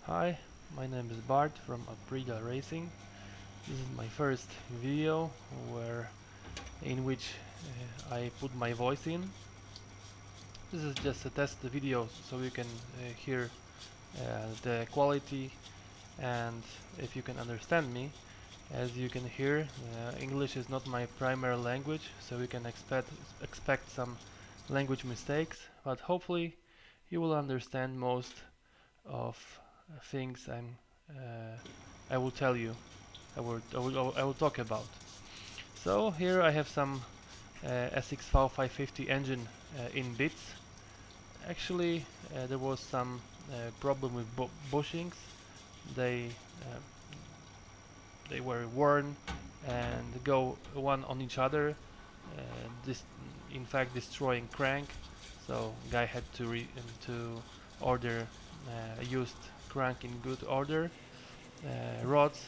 Hi, my name is Bart from Aprilia Racing. This is my first video in which I put my voice in. This is just a test video so you can hear the quality and if you can understand me. As you can hear, English is not my primary language, so you can expect some language mistakes, but hopefully you will understand most of things I will tell you. I will talk about. So here I have some SXV 550 engine in bits. Actually, there was some problem with bushings. They uh, they were worn and go one on each other. This, in fact, destroying crank. So guy had to order used crank in good order. Rods.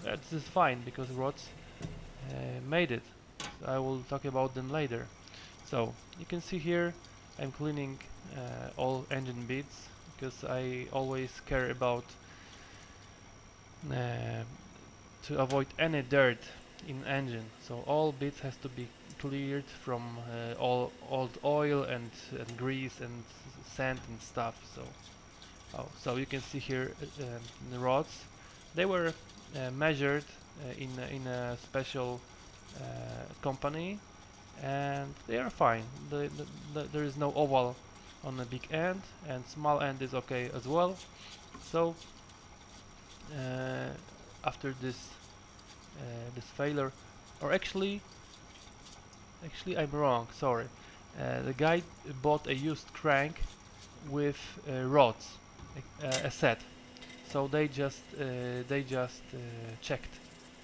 That's just fine because rods made it. So I will talk about them later. So you can see here I'm cleaning all engine bits because I always care about uh, to avoid any dirt in engine. So all bits has to be cleared from all old oil and grease and sand and stuff. So you can see here the rods. They were measured in a special company, and they are fine. There is no oval on the big end, and small end is okay as well. So uh, after this failure, or actually I'm wrong. Sorry, the guy bought a used crank with rods, a set. So they just checked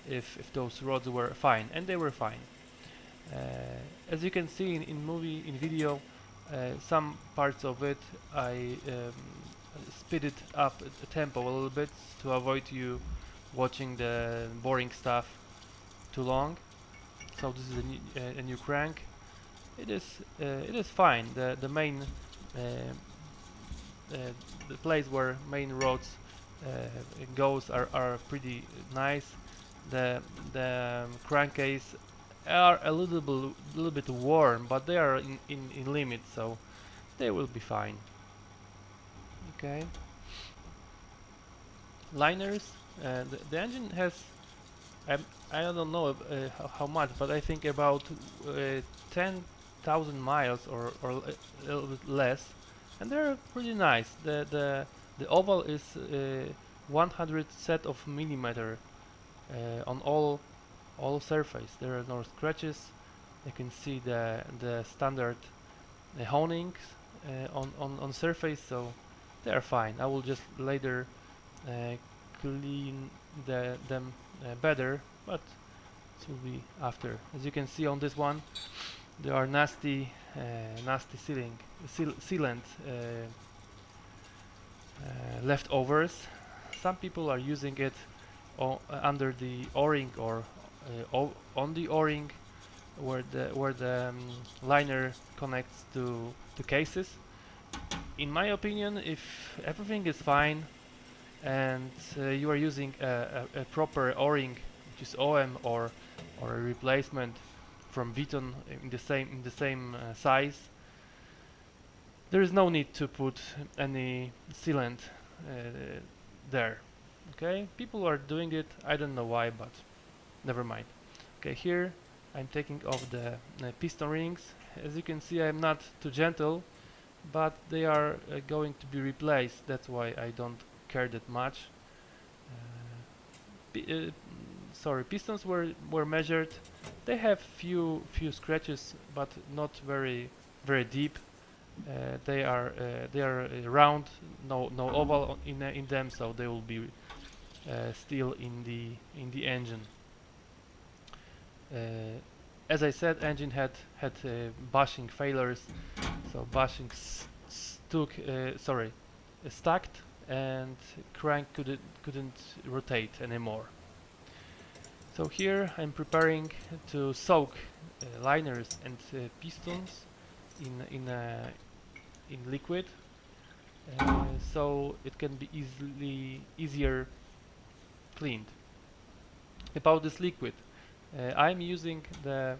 if those rods were fine, and they were fine. As you can see in video, some parts of it I speed it up the tempo a little bit to avoid you watching the boring stuff too long. So this is a new crank. It is fine. The main uh, the place where main roads goes are pretty nice. The crankcase are a little bit worn, but they are in limit, so they will be fine. Okay. Liners. The engine has I don't know how much, but I think about 10,000 miles or a little bit less, and they're pretty nice. The oval is 100 set of millimeter on all surface. There are no scratches. You can see the standard honings on surface, so they are fine. I will just later uh, clean them better, but it will be after. As you can see on this one, there are nasty sealant leftovers. Some people are using it under the o-ring or on the o-ring where the liner connects to the cases. In my opinion, if everything is fine and you are using a proper o-ring, which is OM or a replacement from Viton in the same size, there is no need to put any sealant there. Okay, people are doing it. I don't know why, but never mind. Okay, here I'm taking off the piston rings. As you can see, I'm not too gentle, but they are going to be replaced. That's why I don't care that much. Sorry, pistons were measured. They have few scratches, but not very deep. They are round, no oval in them, so they will be still in the engine. As I said, engine had bushing failures, so bushing stacked, and crank couldn't rotate anymore. So here I'm preparing to soak liners and pistons in liquid. so it can be easier cleaned. About this liquid, I'm using the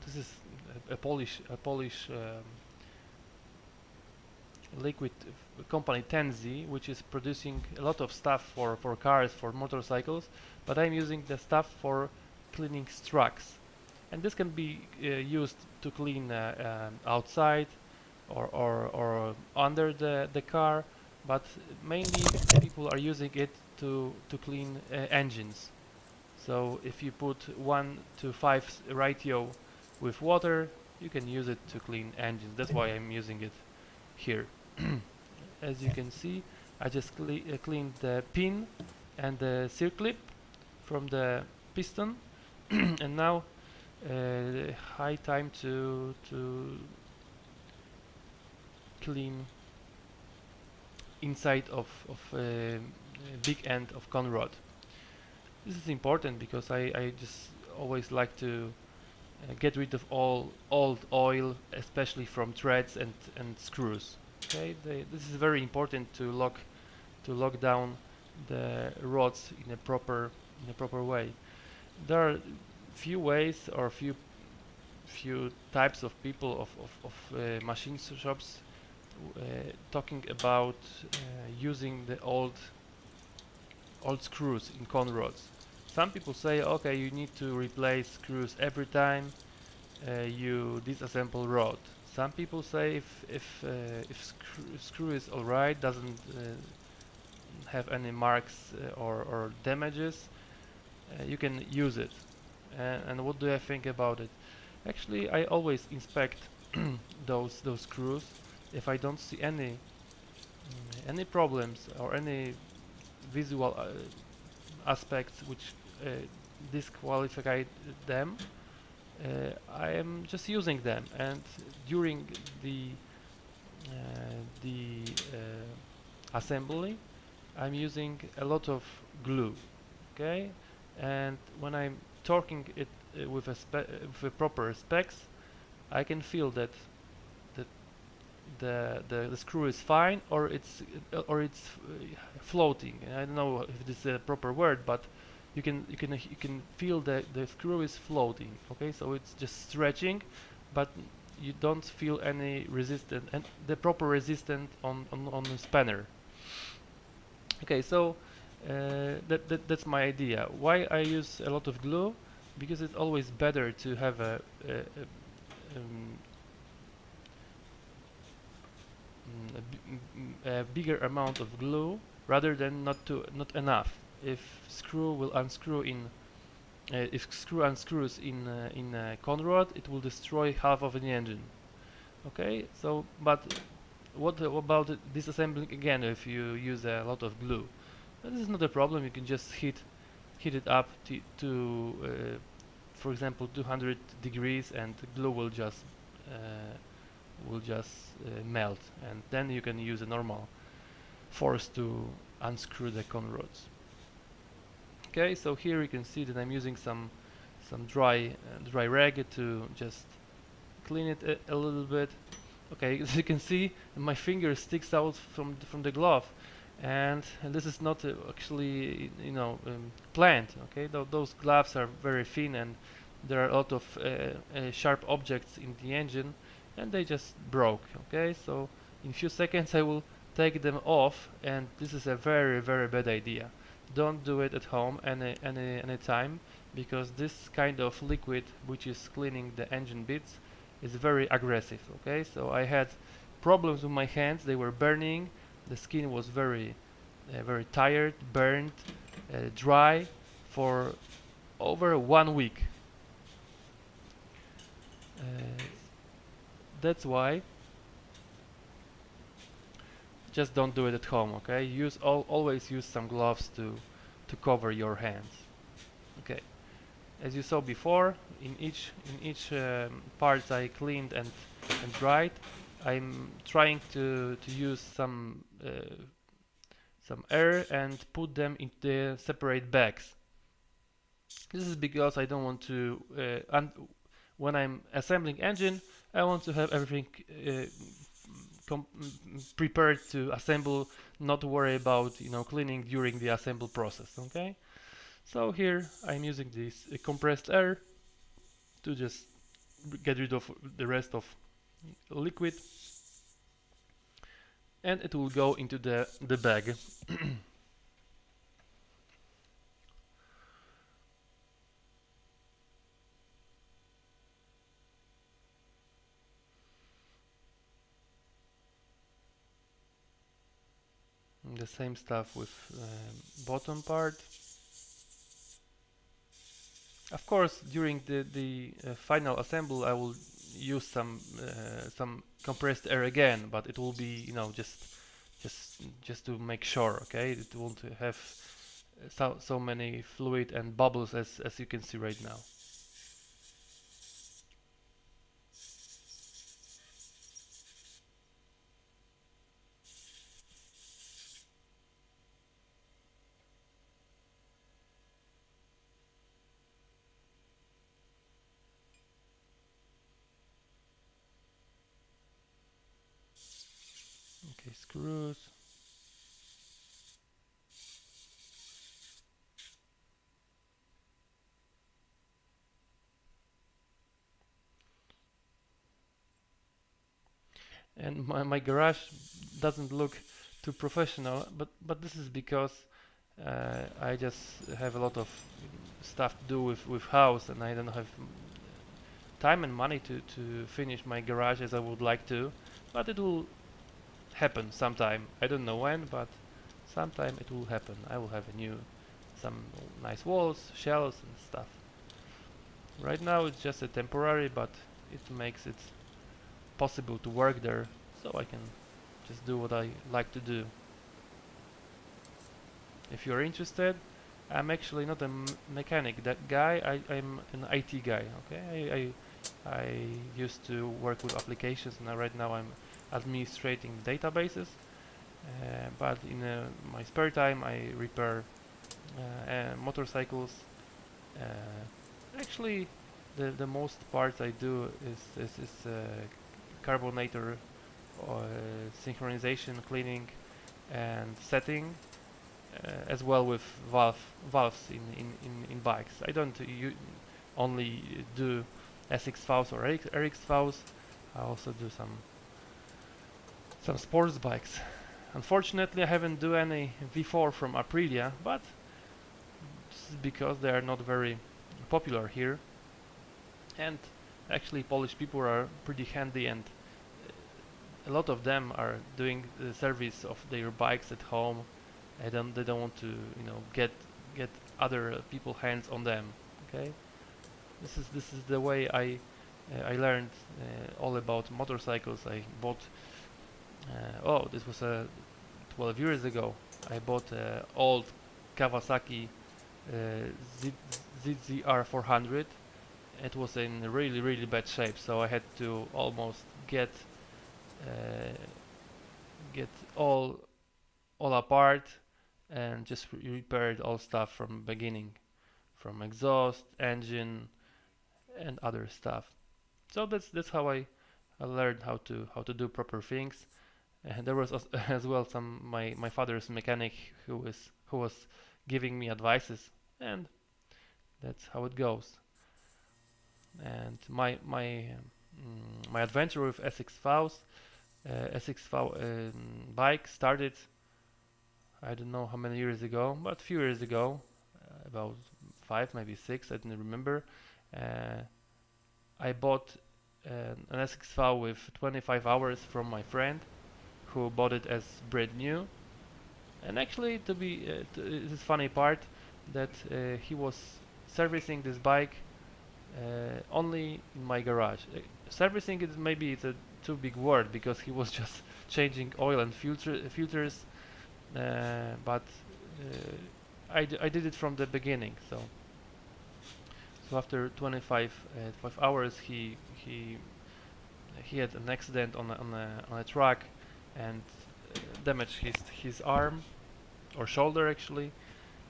this is a Polish liquid company Tenzi, which is producing a lot of stuff for cars, for motorcycles, but I'm using the stuff for cleaning trucks, and this can be used to clean outside or under the car, but mainly people are using it to clean engines. So if you put 1 to 5 ratio with water, you can use it to clean engines. That's why I'm using it here. As you can see, I just cleaned the pin and the circlip from the piston, and now high time to clean inside of big end of conrod. This is important because I just always like to get rid of all old oil, especially from threads and screws. Okay, this is very important to lock down the rods in a proper way. There are few ways or few types of people of machine shops talking about using the old screws in conrods. Some people say, okay, you need to replace screws every time you disassemble rod. Some people say if screw is alright, doesn't have any marks or damages, you can use it. And what do I think about it? Actually, I always inspect those screws. If I don't see any problems or any visual aspects which disqualify them, I am just using them. And during the assembly, I'm using a lot of glue. Okay, and when I'm torquing it with a proper specs, I can feel that that the screw is fine or it's floating. I don't know if this is a proper word, but you can feel that the screw is floating. Okay, so it's just stretching, but you don't feel any resistance and the proper resistance on the spanner. Okay, so that's my idea. Why I use a lot of glue? Because it's always better to have um, a bigger amount of glue rather than not enough. If screw will unscrew in if screw unscrews in conrod, it will destroy half of the engine. Okay, so but what about disassembling again if you use a lot of glue? This is not a problem. You can just heat it up to for example 200 degrees, and the glue will just melt, and then you can use a normal force to unscrew the conrods. Okay, so here you can see that I'm using some dry rag to just clean it a little bit. Okay, as you can see, my finger sticks out from the glove, and this is not actually planned. Okay, those gloves are very thin, and there are a lot of sharp objects in the engine, and they just broke. Okay, so in few seconds I will take them off, and this is a very bad idea. Don't do it at home any time, because this kind of liquid, which is cleaning the engine bits, is very aggressive. Okay, so I had problems with my hands. They were burning. The skin was very tired, burned, dry for over 1 week. Uh, that's why just don't do it at home. Okay, always use some gloves to cover your hands. Okay, as you saw before, in each part I cleaned and dried, I'm trying to use some air and put them in the separate bags. This is because I don't want to when I'm assembling engine, I want to have everything prepared to assemble, not worry about cleaning during the assemble process. Okay, so here I'm using this compressed air to just get rid of the rest of liquid, and it will go into the bag. The same stuff with bottom part. Of course, during the final assemble, I will use some compressed air again, but it will be just to make sure. Okay, it won't have so many fluid and bubbles as you can see right now. Okay, screws. And my garage doesn't look too professional, but this is because I just have a lot of stuff to do with house, and I don't have time and money to finish my garage as I would like to, but it will happen sometime. I don't know when, but sometime it will happen. I will have some nice walls, shelves and stuff. Right now it's just a temporary, but it makes it possible to work there, so I can just do what I like to do. If you're interested, I'm actually not a mechanic. That guy, I'm an IT guy. Okay, I used to work with applications, and right now I'm administrating databases. But in my spare time, I repair motorcycles. Actually, the most parts I do is carbonator, synchronization, cleaning, and setting, as well with valves in bikes. I don't only do SXVs or RXVs. I also do some sports bikes. Unfortunately, I haven't do any V4 from Aprilia, but this is because they are not very popular here. And actually, Polish people are pretty handy, and a lot of them are doing the service of their bikes at home. They don't want to get other people hands on them. Okay, this is the way I learned all about motorcycles. I bought oh, this was 12 years ago. I bought old Kawasaki ZZR 400. It was in really bad shape, so I had to almost get get all apart and just repaired all stuff from beginning, from exhaust, engine, and other stuff. So that's how I learned how to do proper things. And there was as well some my father's mechanic who was giving me advices, and that's how it goes. And my adventure with SXV bike started, I don't know how many years ago, but a few years ago, about 5, maybe 6, I don't remember. I bought an SXV with 25 hours from my friend, who bought it as brand new. And actually, this funny part that he was servicing this bike only in my garage. Servicing it, maybe it's a too big word, because he was just changing oil and filters, but I did it from the beginning. So after 5 hours, he had an accident on a truck, and damaged his arm or shoulder actually,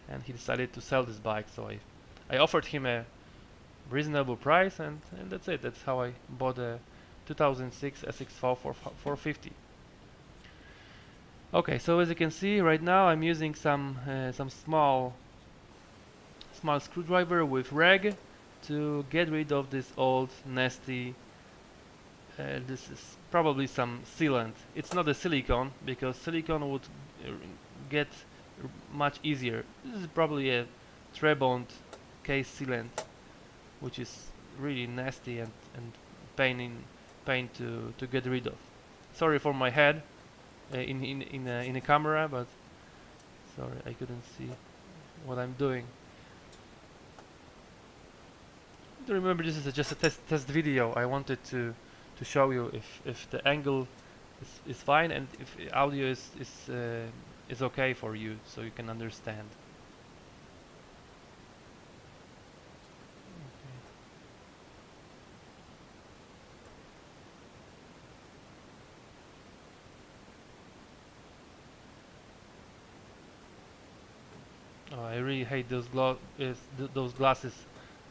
and he decided to sell this bike. So I offered him a reasonable price, and that's it. That's how I bought a 2006 SXV for 450. Okay, so as you can see right now I'm using some small screwdriver with rag to get rid of this old nasty this is probably some sealant. It's not a silicone because silicone would uh, get much easier. This is probably a Trebond case sealant, which is really nasty and pain in pain to get rid of. Sorry for my head in a camera, but sorry I couldn't see what I'm doing. Remember, this is just a test video. I wanted to show you if the angle is fine and if audio is okay for you, so you can understand. Oh, I really hate those glasses.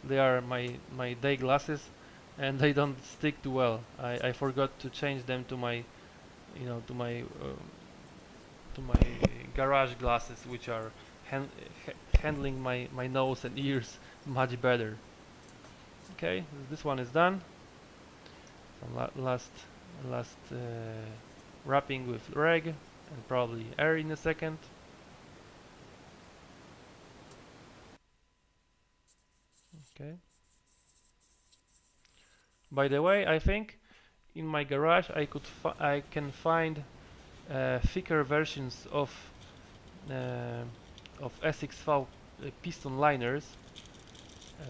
They are my day glasses, and they don't stick too well. I forgot to change them to my you know to my garage glasses, which are handling my nose and ears much better. Okay, this one is done. Some last wrapping with rag and probably air in a second. Okay. By the way, I think in my garage I can find thicker versions uh, of SXV piston liners uh,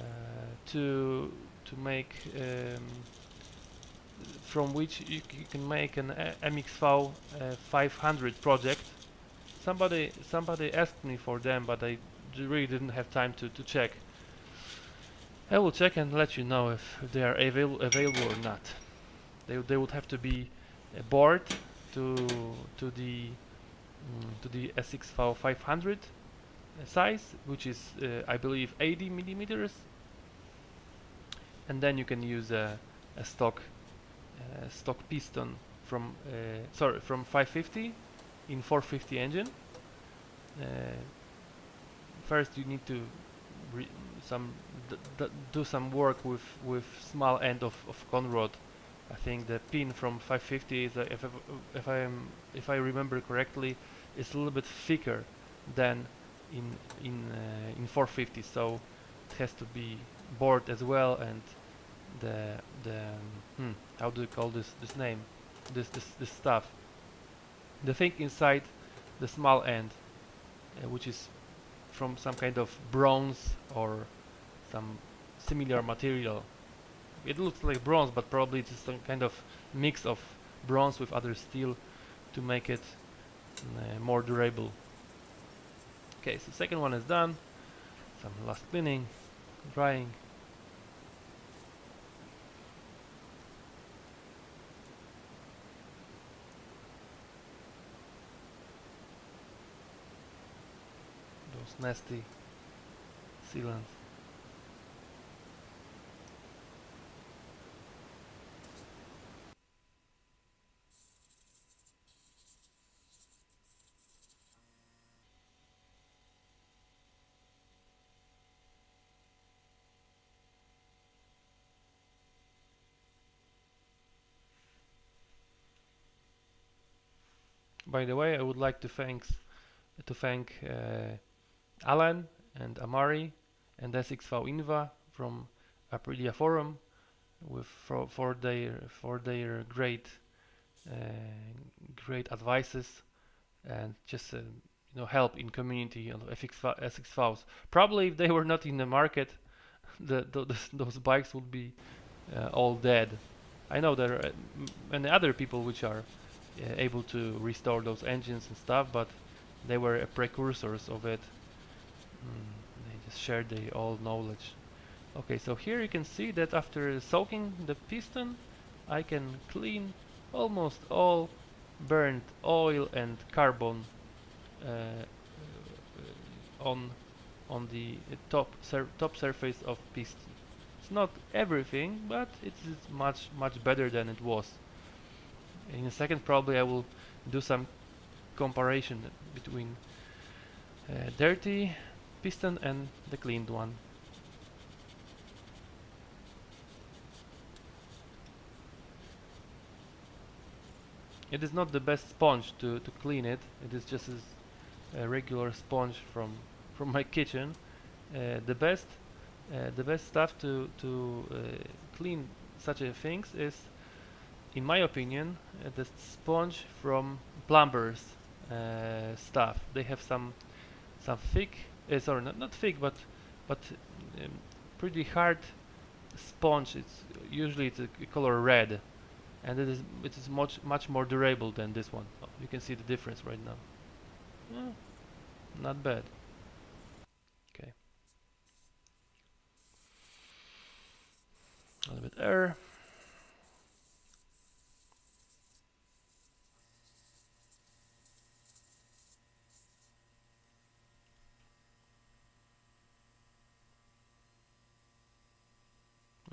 to make from which you can make an MXV 500 project. Somebody asked me for them, but I really didn't have time to check. I will check and let you know if they are available or not. They would have to be bored to to the to the SXV 500 size, which is I believe 80 millimeters, and then you can use a stock piston from from 550 in 450 engine. Uh, First, you need to re some do some work with small end of conrod. I think the pin from 550 is if I remember correctly, is a little bit thicker than in 450, so it has to be bored as well, and the how do you call this name, this stuff, the thing inside the small end, which is from some kind of bronze or some similar material. It looks like bronze, but probably it's some kind of mix of bronze with other steel to make it more durable. Okay, so second one is done. Some last cleaning, drying. Those nasty sealants. By the way, I would like to thank Alan and Amari and SXV Inva from Aprilia Forum for their uh, great advices and just help in community on SXVs. Probably if they were not in the market, those bikes would be all dead. I know there are many other people which are able to restore those engines and stuff, but they were precursors of it. They just shared their old knowledge. Okay, so here you can see that after soaking the piston, I can clean almost all burnt oil and carbon uh, on the top surface of piston. It's not everything, but it's much better than it was. In a second, probably I will do some comparison between dirty piston and the cleaned one. It is not the best sponge to clean it. It is just a regular sponge from my kitchen. The best the best stuff to clean such a things is, in my opinion, the sponge from plumbers stuff. They have some thick, sorry, not thick, but um, pretty hard sponge. It's a color red, and it is much more durable than this one. Oh, you can see the difference right now. Well, not bad. Okay, a little bit air.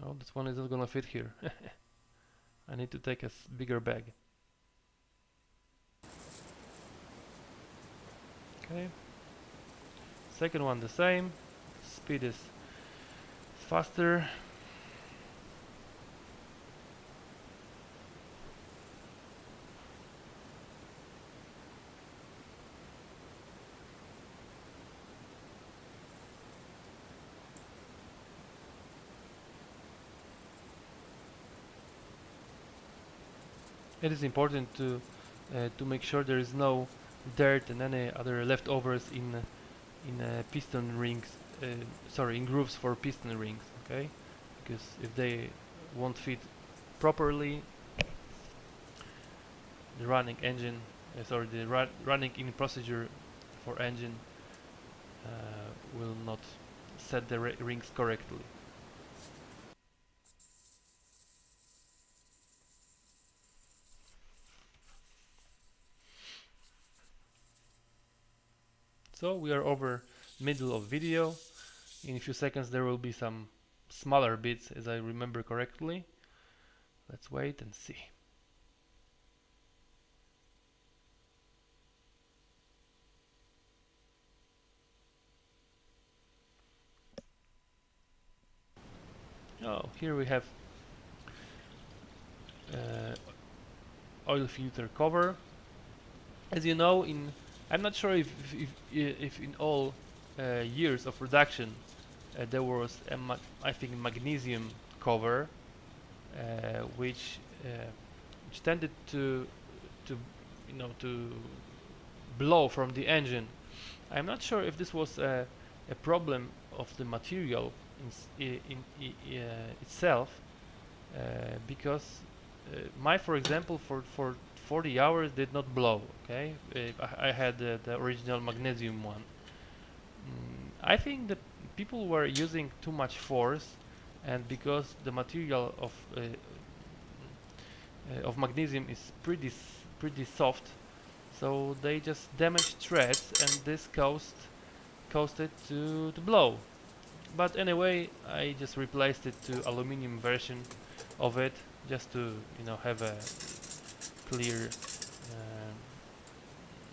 Oh, this one isn't gonna fit here. I need to take a bigger bag. Okay. Second one the same. Speed is faster. It is important to make sure there is no dirt and any other leftovers in piston rings. Sorry, in grooves for piston rings. Okay, because if they won't fit properly, the running engine, sorry, the running in procedure for engine will not set the rings correctly. So we are over middle of video. In a few seconds there will be some smaller bits, as I remember correctly. Let's wait and see. Oh, here we have uh, oil filter cover. As you know, I'm not sure if in all years of production there was I think magnesium cover, which tended to to blow from the engine. I'm not sure if this was a problem of the material itself, because for example, for 40 hours did not blow. Okay, I had the original magnesium one. I think that people were using too much force, and because the material of magnesium is pretty soft, so they just damaged threads, and this caused it to blow. But anyway, I just replaced it to aluminum version of it, just to have a clear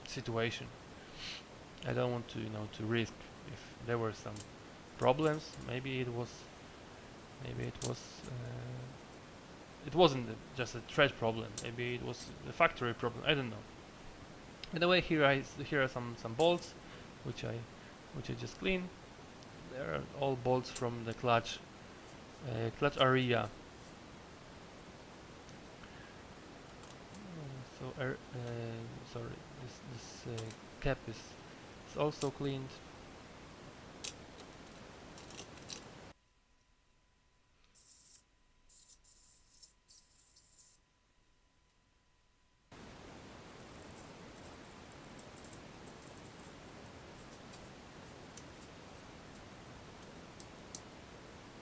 situation. I don't want to risk if there were some problems. It wasn't just a thread problem. Maybe it was a factory problem. I don't know. Anyway, here are some bolts, which I just cleaned. There are all bolts from the clutch area. Sorry, this cap is also cleaned.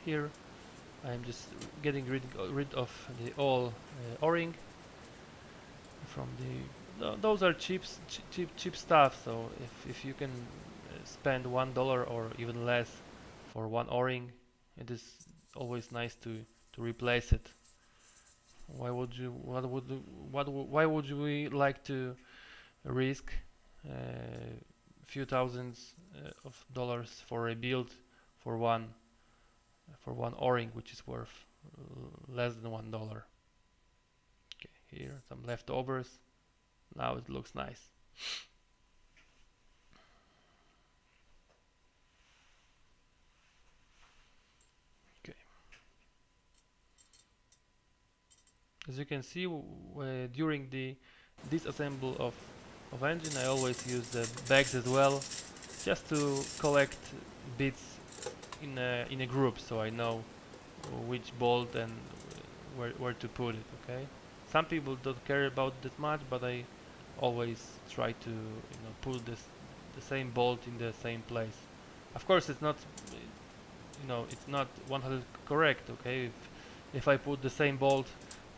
Here I'm just getting rid of the all O-ring from those are cheap stuff. So if you can spend $1 or even less for one O-ring, it is always nice to replace it. Why would we like risk few thousands of dollars for a build for one O-ring, which is worth less than $1. Okay, here some leftovers. Now it looks nice. Okay, as you can see, during the disassemble of engine, I always use the bags as well, just to collect bits in a group, so I know which bolt and where to put it. Okay, some people don't care about that much, but I always try to put the same bolt in the same place. Of course, it's not it's not 100 correct. Okay, if I put the same bolt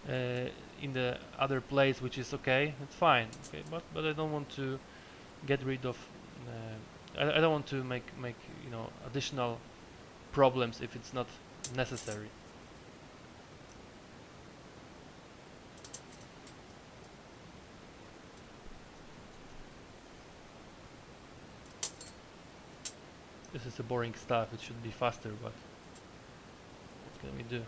in the other place, which is okay, it's fine. Okay, but I don't want to get rid of. I don't want to make additional problems if it's not necessary. This is a boring stuff. It should be faster, but what can we do?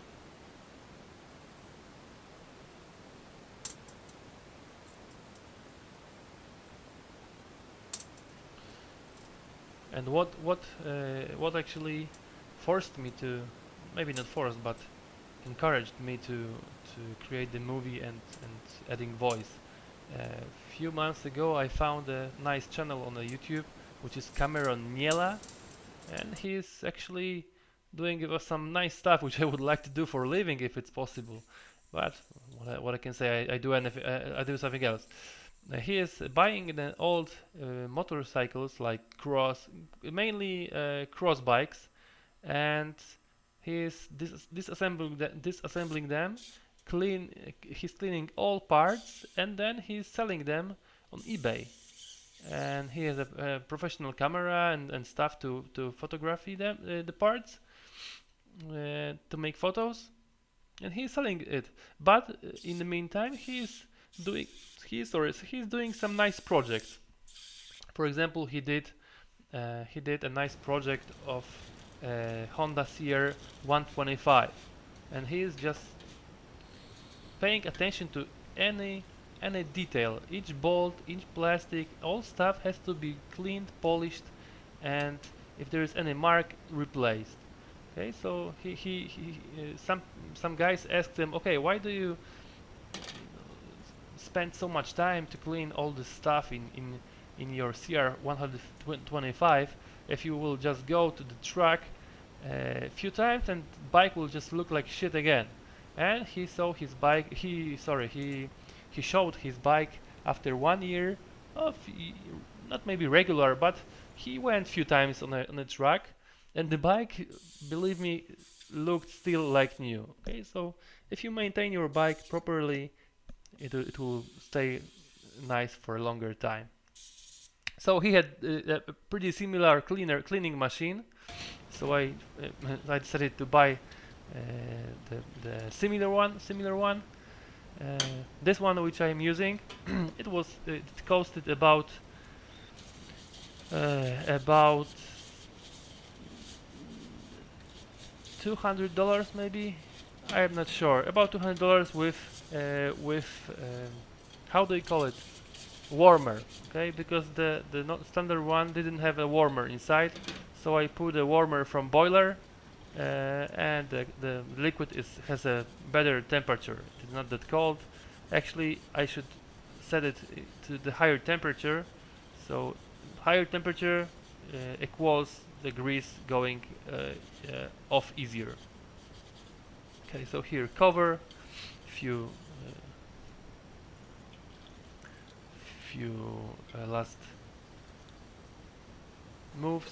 And what actually forced me to, maybe not forced, but encouraged me to create the movie and adding voice. A few months ago, I found a nice channel on the YouTube, which is Cameron Niela, and he's actually doing some nice stuff, which I would like to do for a living if it's possible. But what I can say, I do anything, I do something else. He is buying the old motorcycles like mainly cross bikes, and he is disassembling them. He's cleaning all parts, and then he's selling them on eBay. And he has a professional camera and stuff to photography them the parts to make photos, and he's selling it. But in the meantime, doing he's doing some nice projects. For example, he did a nice project of Honda CR 125, and he is just paying attention to any detail. Each bolt, each plastic, all stuff has to be cleaned, polished, and if there is any mark, replaced. Okay, so some guys asked him, okay, why do you spend so much time to clean all this stuff in your CR 125 if you will just go to the track a few times and bike will just look like shit again? And he saw his bike. He showed his bike after 1 year of not maybe regular, but he went few times on a track, and the bike, believe me, looked still like new. Okay, so if you maintain your bike properly, it will stay nice for a longer time. So he had a pretty similar cleaning machine, so I decided to buy the similar one. This one which I am using, it costed about $200 maybe. I am not sure. About $200 with how do you call it? Warmer. Okay, because the not standard one didn't have a warmer inside, so I put a warmer from boiler, and the liquid has a better temperature. It's not that cold. Actually, I should set it to the higher temperature. So higher temperature equals the grease going off easier. Okay, so here cover, few last moves.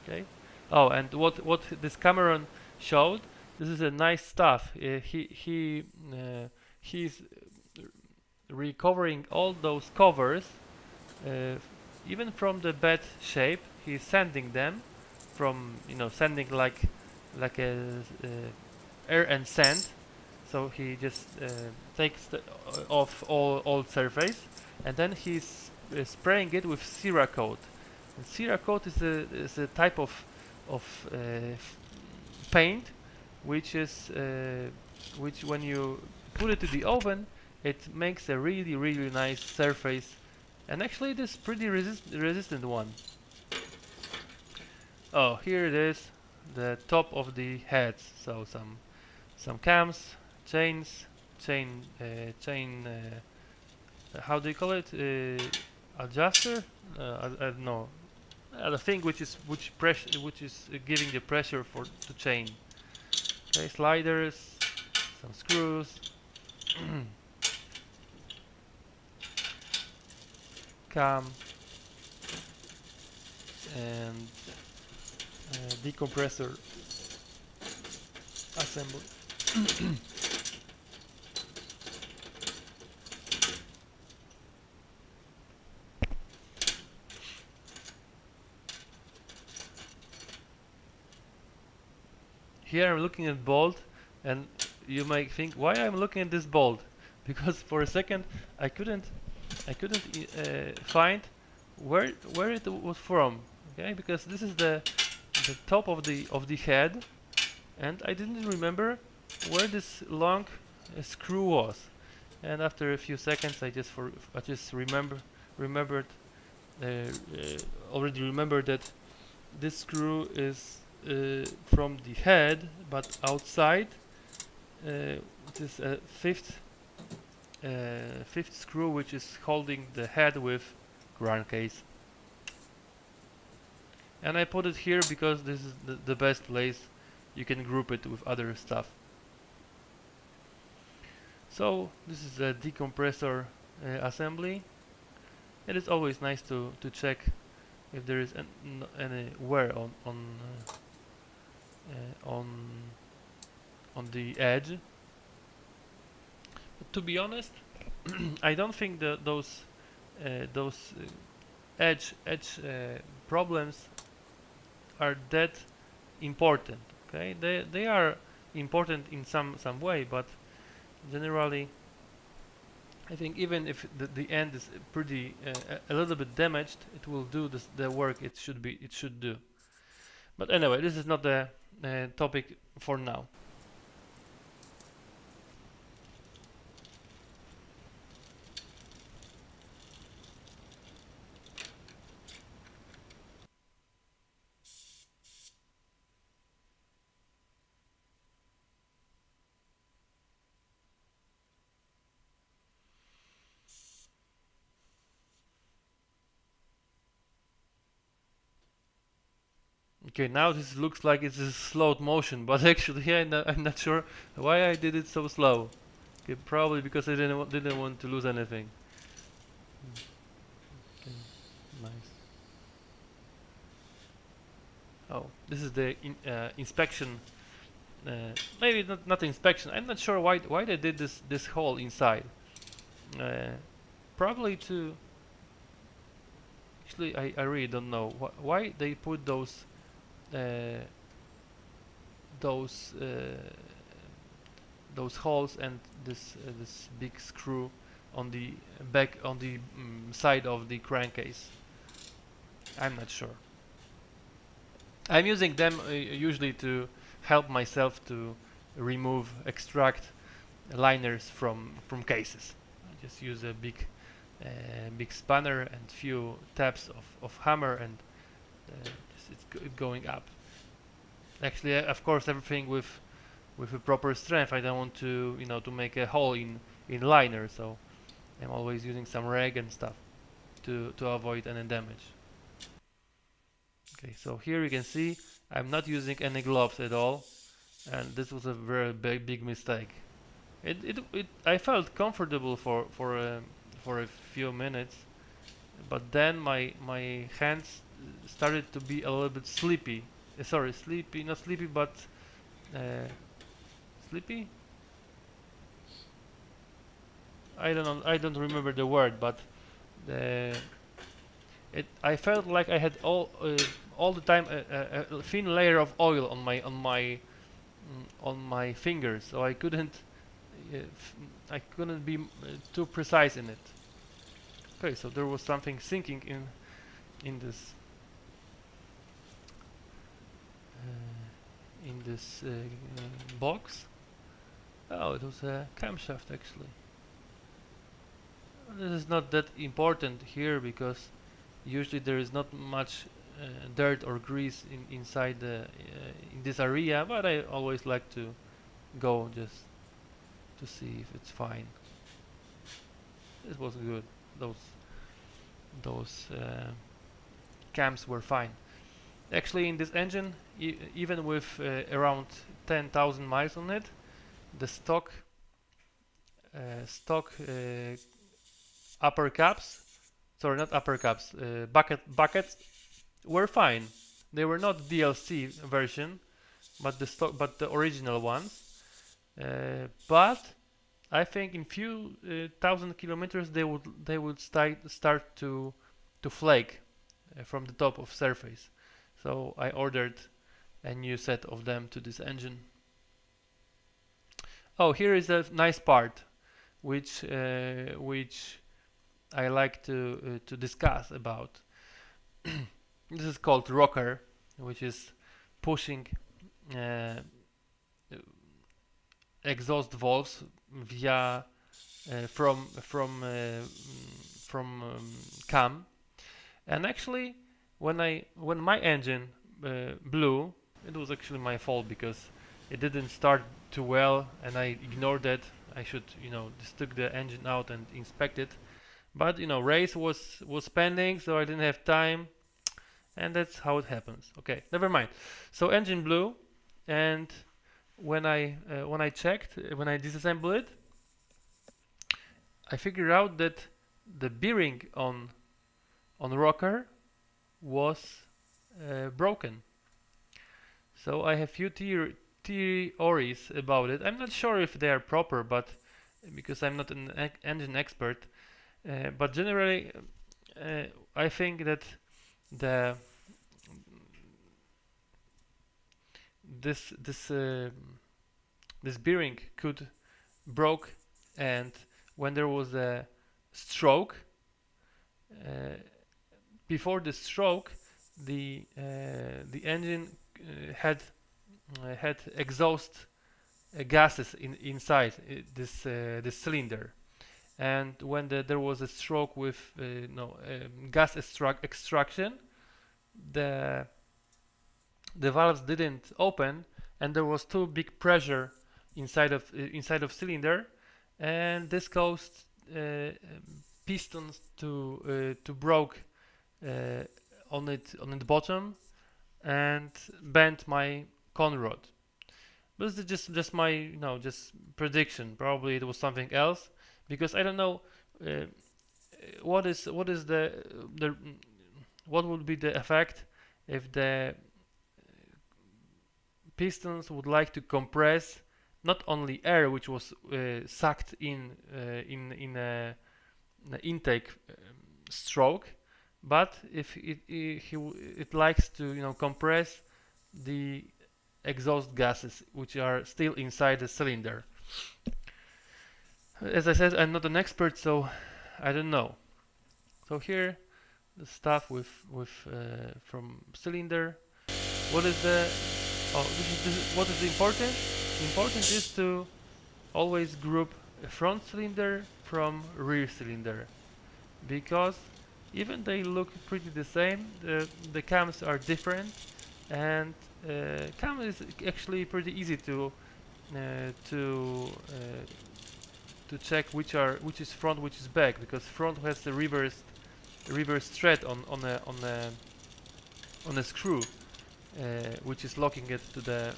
Okay. Oh, and what this Cameron showed, this is a nice stuff. He's recovering all those covers, even from the bad shape. He's sanding them from sanding like a air and sand. So he just takes off all surface, and then he's spraying it with Cerakote. And Cerakote is a type of paint, which is which when you put it to the oven, it makes a really nice surface, and actually it is pretty resistant one. Oh, here it is, the top of the heads. So some cams, chains, chain. How do you call it? Adjuster? I don't know. The thing which is giving the pressure for the chain. Okay, sliders, some screws, cam, and decompressor assembly. Here I'm looking at bolt, and you might think, why I'm looking at this bolt? Because for a second I couldn't find where it was from. Okay, because this is the top of the head, and I didn't remember where this long screw was. And after a few seconds, I just remembered already remembered that this screw is from the head, but outside. It is a fifth screw, which is holding the head with crankcase. And I put it here because this is the best place. You can group it with other stuff. So this is a decompressor assembly. It is always nice to check if there is any wear on on the edge. But to be honest, I don't think that those edge problems are that important. Okay, they are important in some way, but generally, I think even if the end is pretty a little bit damaged, it will do the work it should do. But anyway, this is not the topic for now. Okay, now this looks like it's a slowed motion, but actually I'm not sure why I did it so slow. Okay, probably because I didn't want to lose anything. Okay, nice. Oh, this is the inspection. Maybe not inspection. I'm not sure why they did this hole inside. Uh, Probably to. Actually, I really don't know why they put uh, those uh, those holes and this big screw on the back on the side of the crankcase. I'm not sure. I'm using them usually to help myself to extract liners from cases. I just use a big spanner and few taps of hammer, and it's going up. Actually, of course, everything with a proper strength. I don't want to to make a hole in liner, so I'm always using some rag and stuff to avoid any damage. Okay, so here you can see I'm not using any gloves at all, and this was a very big mistake. I felt comfortable for a few minutes, but then my hands started to be a little bit sleepy. Sorry, sleepy, not sleepy, but uh, sleepy. I don't know. I don't remember the word, but uh, I felt like I had all the time a thin layer of oil on my fingers, so I couldn't be too precise in it. Okay, so there was something sinking in this box. Oh, it was a camshaft actually. This is not that important here because usually there is not much dirt or grease inside in this area, but I always like to go just to see if it's fine. This was good. Those cams were fine. Actually, in this engine, even with around 10,000 miles on it, the stock upper caps, sorry, not upper caps, buckets were fine. They were not DLC version, but the original ones. But I think in few thousand kilometers they would start to flake from the top of surface. So I ordered a new set of them to this engine. Oh, here is a nice part which I like to discuss about. This is called rocker, which is pushing exhaust valves via from cam. And actually, when my engine blew, it was actually my fault because it didn't start too well, and I ignored that. I should, just took the engine out and inspect it. But race was pending, so I didn't have time, and that's how it happens. Okay, never mind. So engine blew, and when I checked, when I disassembled it, I figured out that the bearing on rocker was broken. So I have few theories about it. I'm not sure if they are proper, but because I'm not an engine expert, but generally I think that the this bearing could broke, and when there was a stroke, before the stroke, the engine had exhaust gases inside this cylinder, and when there was a stroke with gas extraction, the valves didn't open, and there was too big pressure inside of cylinder, and this caused pistons to broke on its bottom and bent my con rod. This is just my just prediction. Probably it was something else, because I don't know what would be the effect if the pistons would like to compress not only air which was sucked in a intake stroke, but if it likes to compress the exhaust gases which are still inside the cylinder. As I said, I'm not an expert, so I don't know. So here the stuff with from cylinder. What is the this is what is important? Important is to always group a front cylinder from rear cylinder, because even they look pretty the same, the cams are different, and cam is actually pretty easy to check which is front, which is back, because front has the reverse thread on a screw, which is locking it to the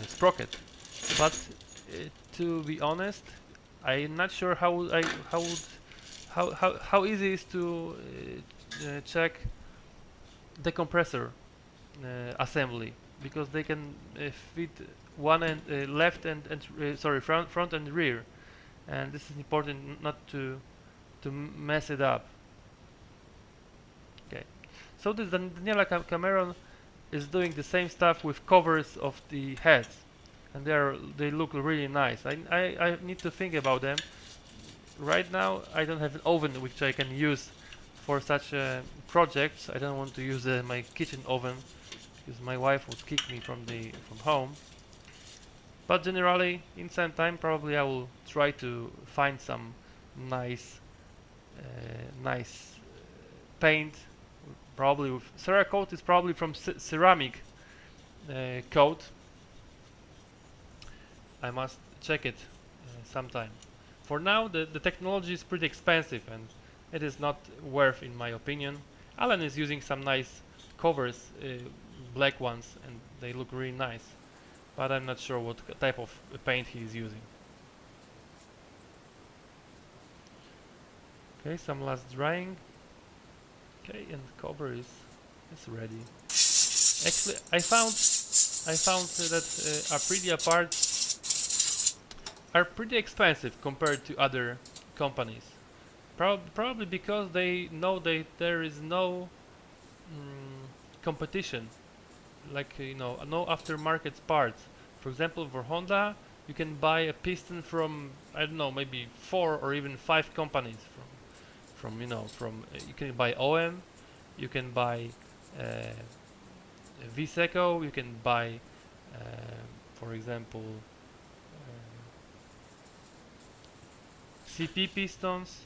sprocket. But to be honest, I'm not sure how easy it is to check the compressor assembly, because they can fit one and left and sorry, front and rear, and this is important not to mess it up. Okay, so this Daniela Cameron is doing the same stuff with covers of the heads, and they look really nice. I need to think about them. right now I don't have an oven which I can use for such projects. I don't want to use my kitchen oven because my wife would kick me from home. But generally, in some time, probably I will try to find some nice, nice paint. Probably with Cerakote is probably from ceramic coat. I must check it sometime. For now, the technology is pretty expensive and it is not worth, in my opinion. Alan is using some nice covers, black ones, and they look really nice. But I'm not sure what type of paint he is using. Okay, some last drying. Okay, and the cover is ready. Actually, I found that Aprilia parts are pretty expensive compared to other companies. Probably because they know that there is no competition, like no aftermarket parts. For example, for Honda, you can buy a piston from, I don't know, maybe 4 or even 5 companies. You can buy OM, you can buy Viseco, you can buy, uh, for example, CP pistons,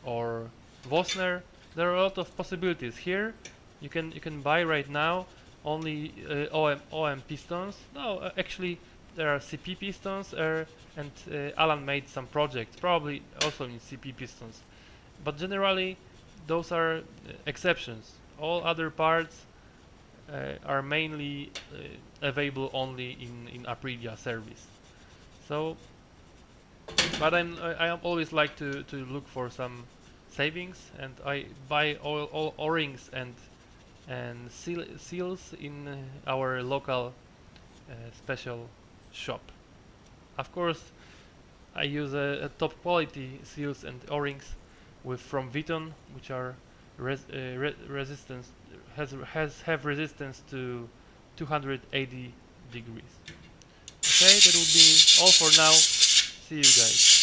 or Vosner. There are a lot of possibilities here. You can buy right now only OM pistons. No, actually there are CP pistons, and Alan made some projects, probably also in CP pistons. But generally, those are exceptions. All other parts are mainly available only in Aprilia service. So, but I always like to look for some savings, and I buy all O-rings and seals in our local special shop. Of course, I use a top quality seals and O-rings with from Viton, which are resistance have resistance to 280 degrees. Okay, that will be all for now. See you guys.